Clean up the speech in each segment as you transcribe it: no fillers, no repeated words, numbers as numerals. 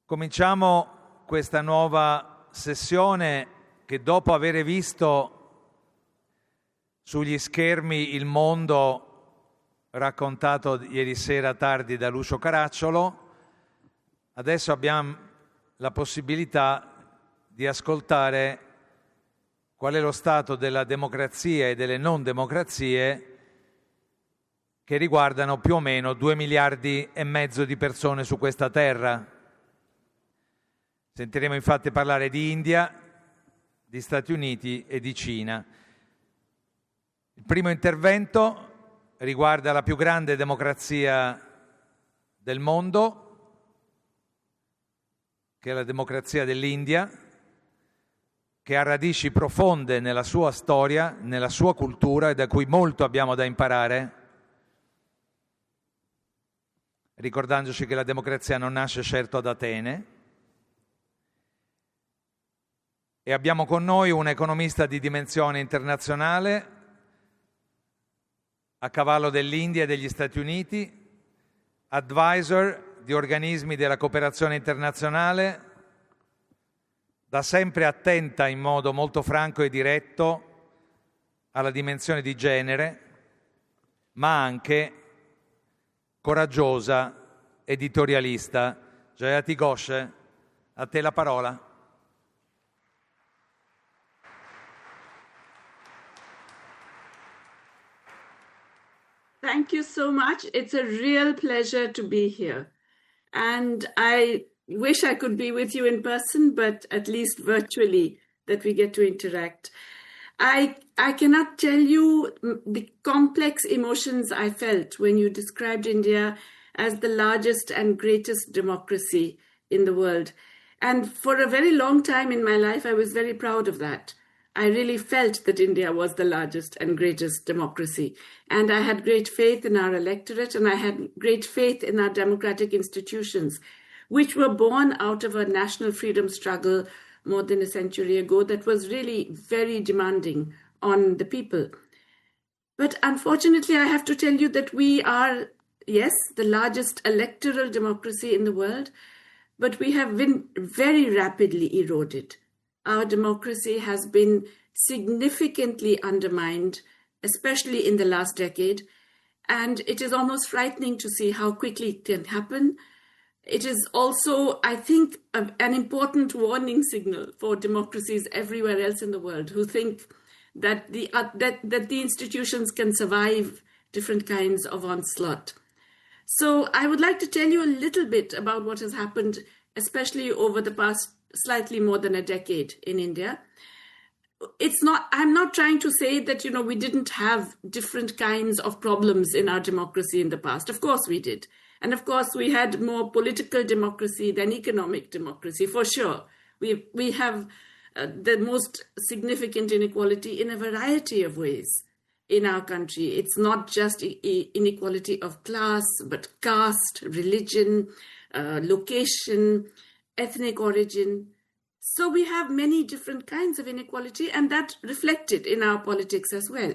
Cominciamo questa nuova sessione che, dopo aver visto sugli schermi il mondo raccontato ieri sera tardi da Lucio Caracciolo, adesso abbiamo la possibilità di ascoltare qual è lo stato della democrazia e delle non democrazie che riguardano più o meno 2,5 miliardi di persone su questa terra. Sentiremo infatti parlare di India, di Stati Uniti e di Cina. Il primo intervento riguarda la più grande democrazia del mondo, che è la democrazia dell'India, che ha radici profonde nella sua storia, nella sua cultura e da cui molto abbiamo da imparare, ricordandoci che la democrazia non nasce certo ad Atene. E abbiamo con noi un economista di dimensione internazionale, a cavallo dell'India e degli Stati Uniti, advisor di organismi della cooperazione internazionale, da sempre attenta in modo molto franco e diretto alla dimensione di genere, ma anche coraggiosa editorialista. Jayati Ghosh, a te la parola. Thank you so much. It's a real pleasure to be here. And I wish I could be with you in person, but at least virtually that we get to interact. I cannot tell you the complex emotions I felt when you described India as the largest and greatest democracy in the world. And for a very long time in my life, I was very proud of that. I really felt that India was the largest and greatest democracy. And I had great faith in our electorate, and I had great faith in our democratic institutions, which were born out of a national freedom struggle more than a century ago that was really very demanding on the people. But unfortunately, I have to tell you that we are, yes, the largest electoral democracy in the world, but we have been very rapidly eroded. Our democracy has been significantly undermined, especially in the last decade, and it is almost frightening to see how quickly it can happen. It is also, I think, an important warning signal for democracies everywhere else in the world who think that the institutions can survive different kinds of onslaught. So I would like to tell you a little bit about what has happened, especially over the past slightly more than a decade in India. I'm not trying to say that, we didn't have different kinds of problems in our democracy in the past. Of course we did. And of course we had more political democracy than economic democracy, for sure. We have the most significant inequality in a variety of ways in our country. It's not just inequality of class, but caste, religion, location, ethnic origin. So we have many different kinds of inequality, and that reflected in our politics as well.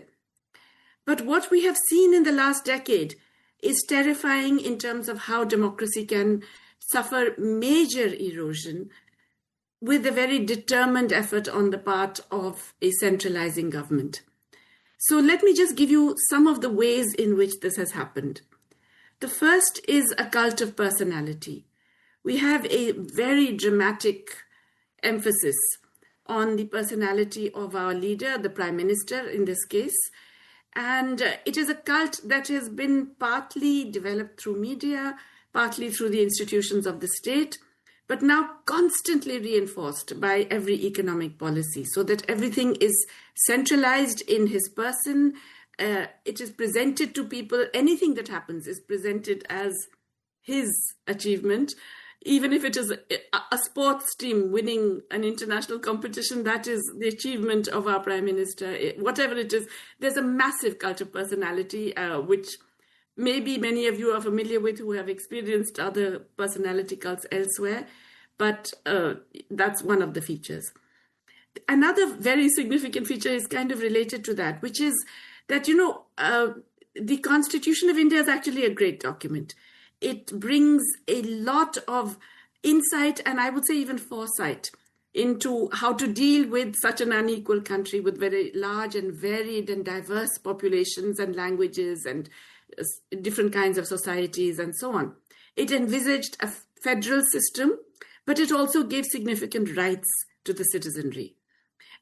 But what we have seen in the last decade is terrifying in terms of how democracy can suffer major erosion with a very determined effort on the part of a centralizing government. So let me just give you some of the ways in which this has happened. The first is a cult of personality. We have a very dramatic emphasis on the personality of our leader, the Prime Minister in this case. And it is a cult that has been partly developed through media, partly through the institutions of the state, but now constantly reinforced by every economic policy, so that everything is centralized in his person. It is presented to people, anything that happens is presented as his achievement. Even if it is a sports team winning an international competition, that is the achievement of our Prime Minister. Whatever it is, there's a massive cult of personality, which maybe many of you are familiar with who have experienced other personality cults elsewhere, but that's one of the features. Another very significant feature is kind of related to that, which is that, the Constitution of India is actually a great document. It brings a lot of insight, and I would say even foresight, into how to deal with such an unequal country with very large and varied and diverse populations and languages and different kinds of societies and so on. It envisaged a federal system, but it also gave significant rights to the citizenry.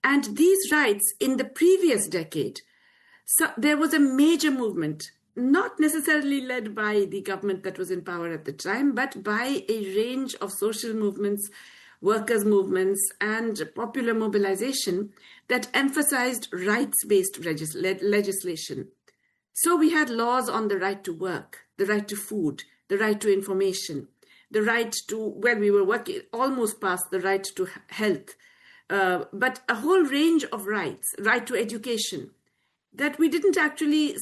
And these rights, in the previous decade, there was a major movement, not necessarily led by the government that was in power at the time, but by a range of social movements, workers' movements, and popular mobilization that emphasized rights-based legislation. So we had laws on the right to work, the right to food, the right to information, the right to, well, we were working almost past the right to health, but a whole range of rights, right to education, that we didn't actually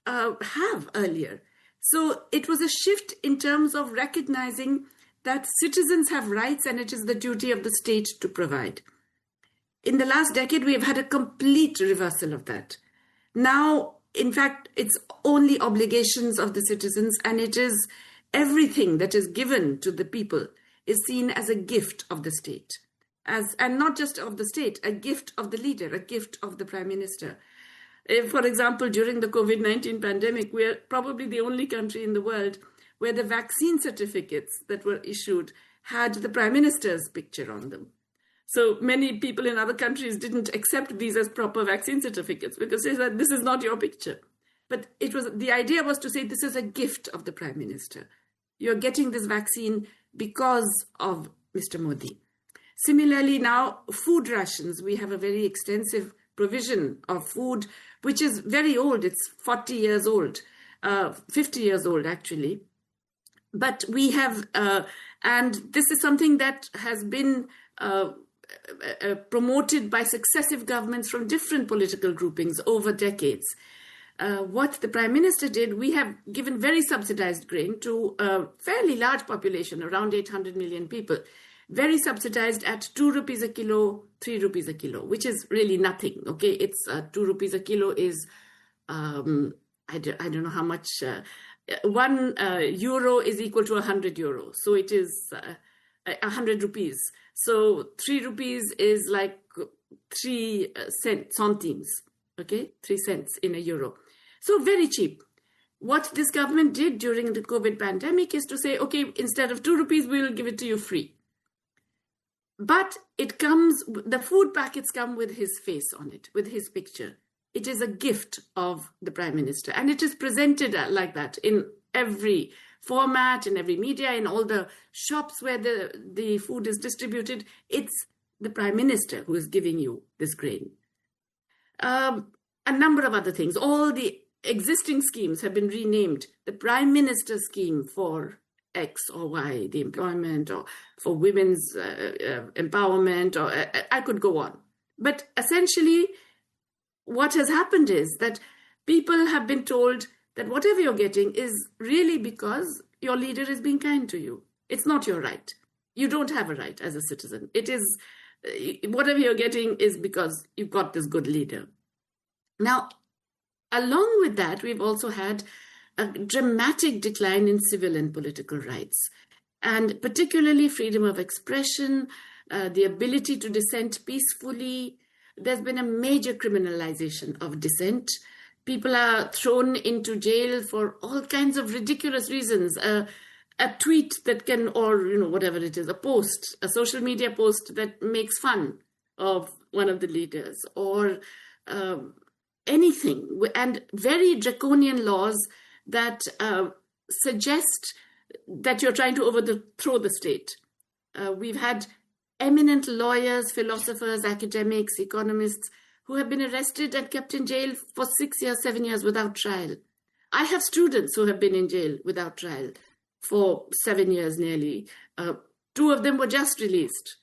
have earlier. So it was a shift in terms of recognizing that citizens have rights and it is the duty of the state to provide. In the last decade, we have had a complete reversal of that. Now, in fact, it's only obligations of the citizens, and it is everything that is given to the people is seen as a gift of the state, and not just of the state, a gift of the leader, a gift of the prime minister. For example, during the COVID-19 pandemic, we are probably the only country in the world where the vaccine certificates that were issued had the prime minister's picture on them. So many people in other countries didn't accept these as proper vaccine certificates because they said, this is not your picture. But the idea was to say, this is a gift of the prime minister. You're getting this vaccine because of Mr. Modi. Similarly, now, food rations. We have a very extensive provision of food, which is very old. It's 40 years old, 50 years old, actually. But we have, and this is something that has been promoted by successive governments from different political groupings over decades. What the Prime Minister did, we have given very subsidized grain to a fairly large population, around 800 million people, very subsidized at 2 rupees a kilo, 3 rupees a kilo, which is really nothing. Okay, it's 2 rupees a kilo is, I don't know how much, 1 euro is equal to 100 euros. So it is 100 rupees. So 3 rupees is like 3 centimes, okay, 3 cents in a euro. So very cheap. What this government did during the COVID pandemic is to say, okay, instead of 2 rupees, we will give it to you free. But the food packets come with his face on it, with his picture. It is a gift of the Prime Minister. And it is presented like that in every format, in every media, in all the shops where the food is distributed. It's the Prime Minister who is giving you this grain. A number of other things. All the existing schemes have been renamed the Prime Minister scheme for X or Y, the employment, or for women's empowerment, or I could go on. But essentially, what has happened is that people have been told that whatever you're getting is really because your leader is being kind to you. It's not your right. You don't have a right as a citizen. It is, whatever you're getting is because you've got this good leader. Now, along with that, we've also had a dramatic decline in civil and political rights, and particularly freedom of expression, the ability to dissent peacefully. There's been a major criminalization of dissent. People are thrown into jail for all kinds of ridiculous reasons. A tweet that can, or whatever it is, a post, a social media post that makes fun of one of the leaders, or anything, and very draconian laws that suggest that you're trying to overthrow the state. We've had eminent lawyers, philosophers, academics, economists who have been arrested and kept in jail for 6 years, 7 years without trial. I have students who have been in jail without trial for 7 years nearly. 2 of them were just released.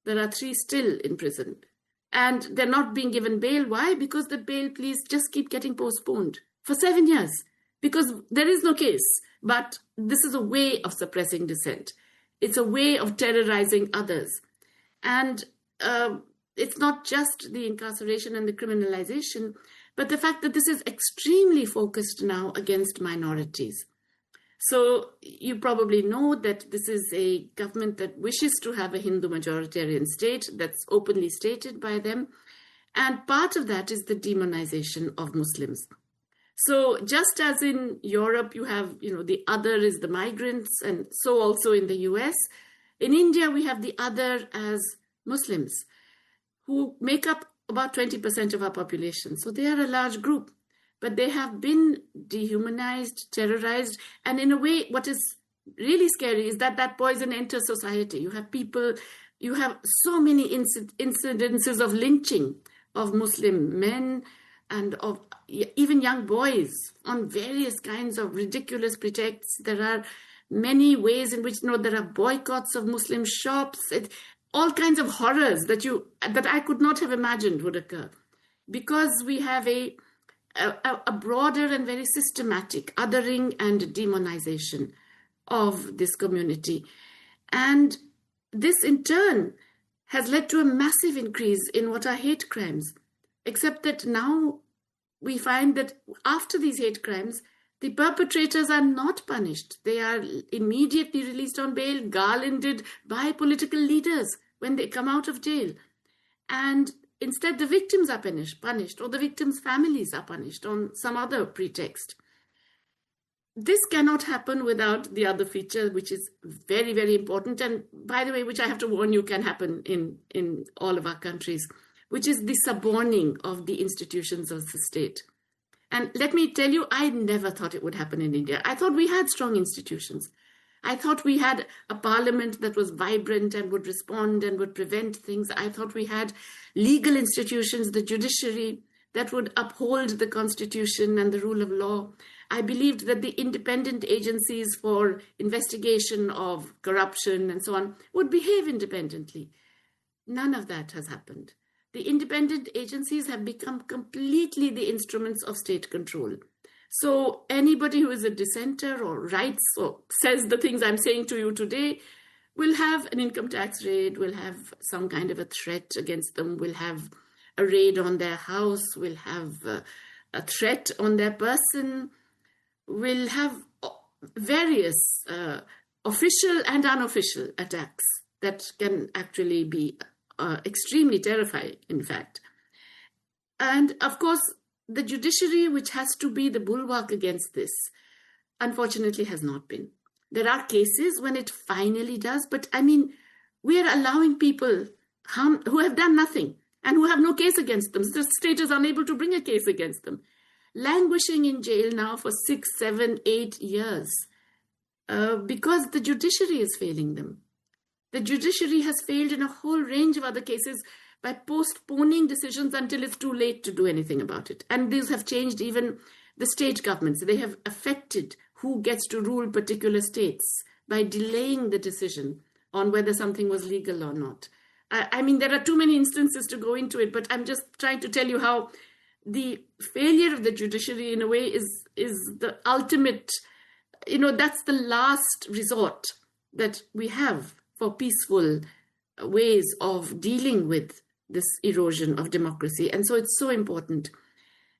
There are 3 still in prison. And they're not being given bail. Why? Because the bail pleas just keep getting postponed for 7 years. Because there is no case. But this is a way of suppressing dissent. It's a way of terrorizing others. And it's not just the incarceration and the criminalization, but the fact that this is extremely focused now against minorities. So you probably know that this is a government that wishes to have a Hindu majoritarian state. That's openly stated by them. And part of that is the demonization of Muslims. So just as in Europe, you have, the other is the migrants, and so also in the US. In India, we have the other as Muslims, who make up about 20% of our population. So they are a large group, but they have been dehumanized, terrorized, and in a way, what is really scary is that that poison enters society. You have so many incidences of lynching of Muslim men and of even young boys on various kinds of ridiculous pretexts. There are many ways in which there are boycotts of Muslim shops, all kinds of horrors that I could not have imagined would occur, because we have a broader and very systematic othering and demonization of this community. And this in turn has led to a massive increase in what are hate crimes, except that now we find that after these hate crimes, the perpetrators are not punished. They are immediately released on bail, garlanded by political leaders when they come out of jail. And instead, the victims are punished, or the victims' families are punished on some other pretext. This cannot happen without the other feature, which is very, very important. And by the way, which I have to warn you can happen in all of our countries, which is the suborning of the institutions of the state. And let me tell you, I never thought it would happen in India. I thought we had strong institutions. I thought we had a parliament that was vibrant and would respond and would prevent things. I thought we had legal institutions, the judiciary, that would uphold the constitution and the rule of law. I believed that the independent agencies for investigation of corruption and so on would behave independently. None of that has happened. The independent agencies have become completely the instruments of state control. So anybody who is a dissenter or writes or says the things I'm saying to you today will have an income tax raid, will have some kind of a threat against them, will have a raid on their house, will have a threat on their person, will have various official and unofficial attacks that can actually be extremely terrifying, in fact. And of course, the judiciary, which has to be the bulwark against this, unfortunately has not been. There are cases when it finally does, but we are allowing people who have done nothing and who have no case against them. The state is unable to bring a case against them, languishing in jail now for 6, 7, 8 years because the judiciary is failing them. The judiciary has failed in a whole range of other cases by postponing decisions until it's too late to do anything about it. And these have changed even the state governments. They have affected who gets to rule particular states by delaying the decision on whether something was legal or not. There are too many instances to go into it, but I'm just trying to tell you how the failure of the judiciary in a way is the ultimate, that's the last resort that we have for peaceful ways of dealing with this erosion of democracy. And so it's so important.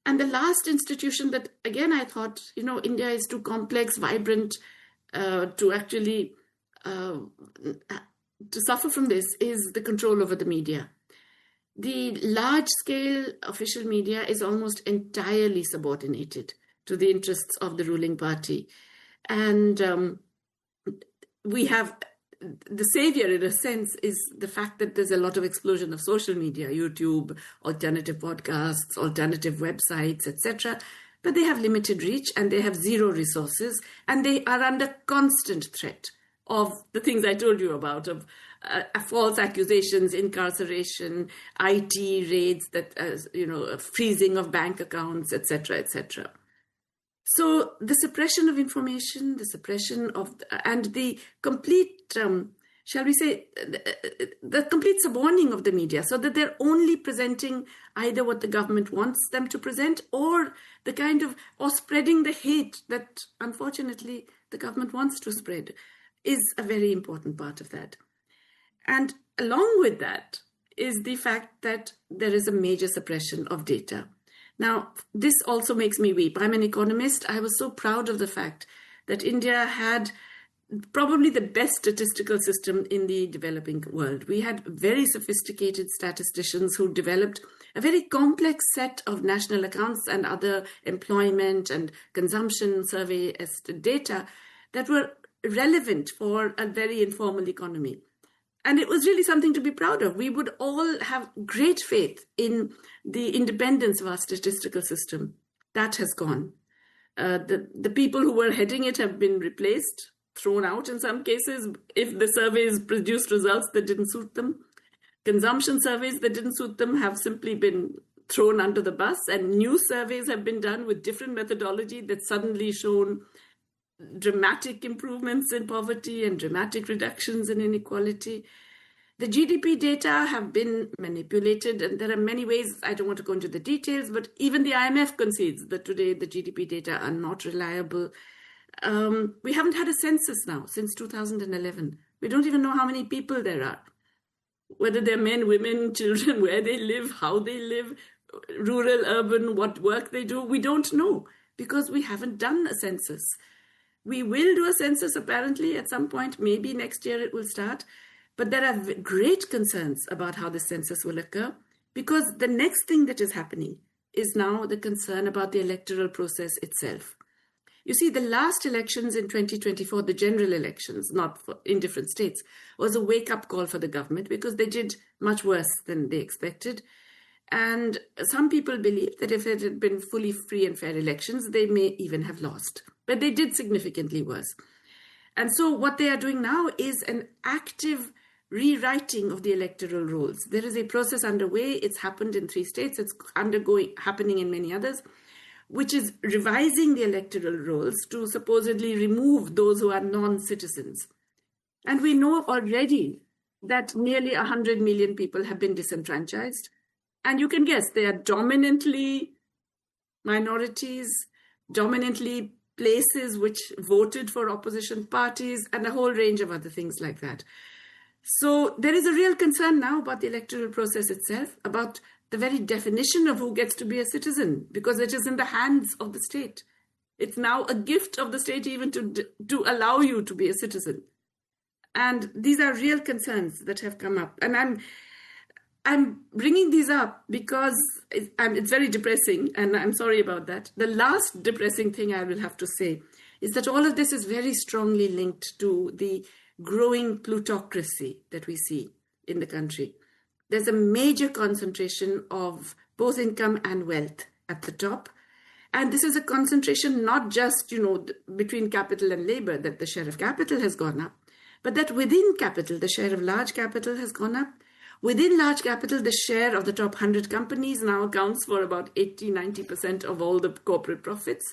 And the last institution that, again, I thought, India is too complex, vibrant to actually to suffer from this is the control over the media. The large-scale official media is almost entirely subordinated to the interests of the ruling party. And we have the savior, in a sense, is the fact that there's a lot of explosion of social media, YouTube, alternative podcasts, alternative websites, etc. But they have limited reach and they have zero resources, and they are under constant threat of the things I told you about, of false accusations, incarceration, IT raids, freezing of bank accounts, etc., etc. So the suppression of information, the suppression of, and the complete, shall we say, the complete suborning of the media, so that they're only presenting either what the government wants them to present or the kind of, or spreading the hate that unfortunately the government wants to spread, is a very important part of that. And along with that is the fact that there is a major suppression of data. Now, this also makes me weep. I'm an economist. I was so proud of the fact that India had probably the best statistical system in the developing world. We had very sophisticated statisticians who developed a very complex set of national accounts and other employment and consumption survey data that were relevant for a very informal economy. And it was really something to be proud of. We would all have great faith in the independence of our statistical system. That has gone. The people who were heading it have been replaced, thrown out in some cases, if the surveys produced results that didn't suit them. Consumption surveys that didn't suit them have simply been thrown under the bus, and new surveys have been done with different methodology that suddenly shown dramatic improvements in poverty and dramatic reductions in inequality. The GDP data have been manipulated, and there are many ways. I don't want to go into the details, but even the IMF concedes that today the GDP data are not reliable. We haven't had a census now since 2011. We don't even know how many people there are, whether they're men, women, children, where they live, how they live, rural, urban, what work they do. We don't know because we haven't done a census. We will do a census apparently at some point, maybe next year it will start. But there are great concerns about how the census will occur, because the next thing that is happening is now the concern about the electoral process itself. You see, the last elections in 2024, the general elections, in different states, was a wake-up call for the government because they did much worse than they expected. And some people believe that if it had been fully free and fair elections, they may even have lost. But they did significantly worse. And so what they are doing now is an active rewriting of the electoral rules. There is a process underway. It's happened in 3 states. It's happening in many others, which is revising the electoral rules to supposedly remove those who are non-citizens. And we know already that nearly 100 million people have been disenfranchised. And you can guess they are dominantly minorities, dominantly places which voted for opposition parties, and a whole range of other things like that. So there is a real concern now about the electoral process itself, about the very definition of who gets to be a citizen, because it is in the hands of the state. It's now a gift of the state even to allow you to be a citizen. And these are real concerns that have come up. And I'm bringing these up because it's very depressing, and I'm sorry about that. The last depressing thing I will have to say is that all of this is very strongly linked to the growing plutocracy that we see in the country. There's a major concentration of both income and wealth at the top. And this is a concentration not just, between capital and labor, that the share of capital has gone up, but that within capital, the share of large capital has gone up. Within large capital, the share of the top 100 companies now accounts for about 80-90% of all the corporate profits.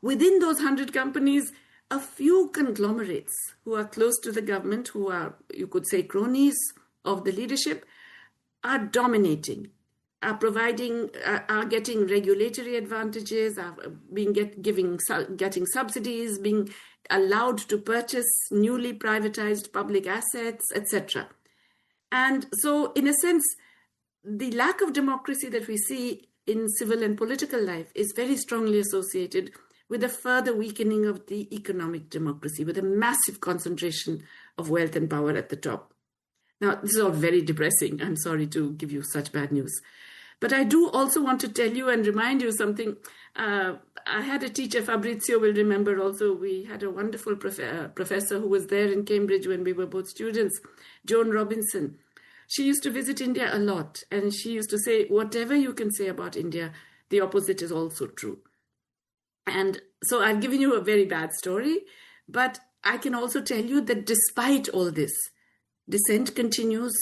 Within those 100 companies, a few conglomerates who are close to the government, who are, you could say, cronies of the leadership, are dominating, are getting regulatory advantages, are getting subsidies, being allowed to purchase newly privatized public assets, etc. And so, in a sense, the lack of democracy that we see in civil and political life is very strongly associated with a further weakening of the economic democracy, with a massive concentration of wealth and power at the top. Now, this is all very depressing. I'm sorry to give you such bad news. But I do also want to tell you and remind you something. I had a teacher, Fabrizio will remember also, we had a wonderful professor who was there in Cambridge when we were both students, Joan Robinson. She used to visit India a lot, and she used to say, whatever you can say about India, the opposite is also true. And so I've given you a very bad story, but I can also tell you that despite all this, dissent continues,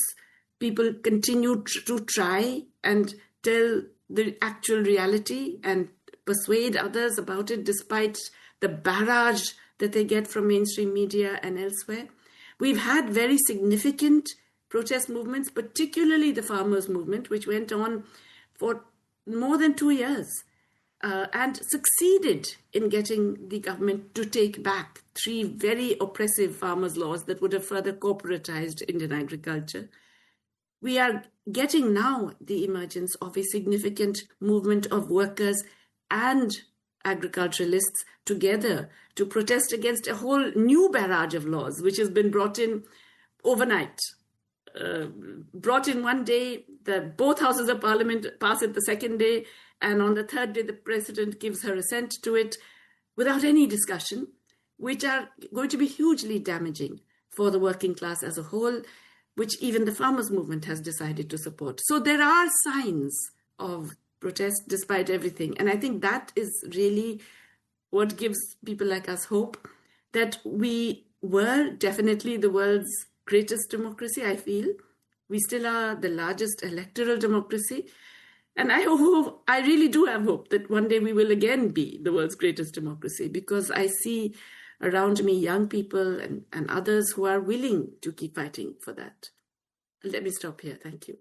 people continue to try and tell the actual reality and persuade others about it, despite the barrage that they get from mainstream media and elsewhere. We've had very significant protest movements, particularly the farmers' movement, which went on for more than 2 years. And succeeded in getting the government to take back 3 very oppressive farmers' laws that would have further corporatized Indian agriculture. We are getting now the emergence of a significant movement of workers and agriculturalists together to protest against a whole new barrage of laws, which has been brought in overnight. Brought in one day, both houses of parliament pass it the second day, and on the third day, the president gives her assent to it without any discussion, which are going to be hugely damaging for the working class as a whole, which even the farmers' movement has decided to support. So there are signs of protest despite everything. And I think that is really what gives people like us hope, that we were definitely the world's greatest democracy, I feel. We still are the largest electoral democracy. And I really do have hope that one day we will again be the world's greatest democracy, because I see around me young people and others who are willing to keep fighting for that. Let me stop here. Thank you.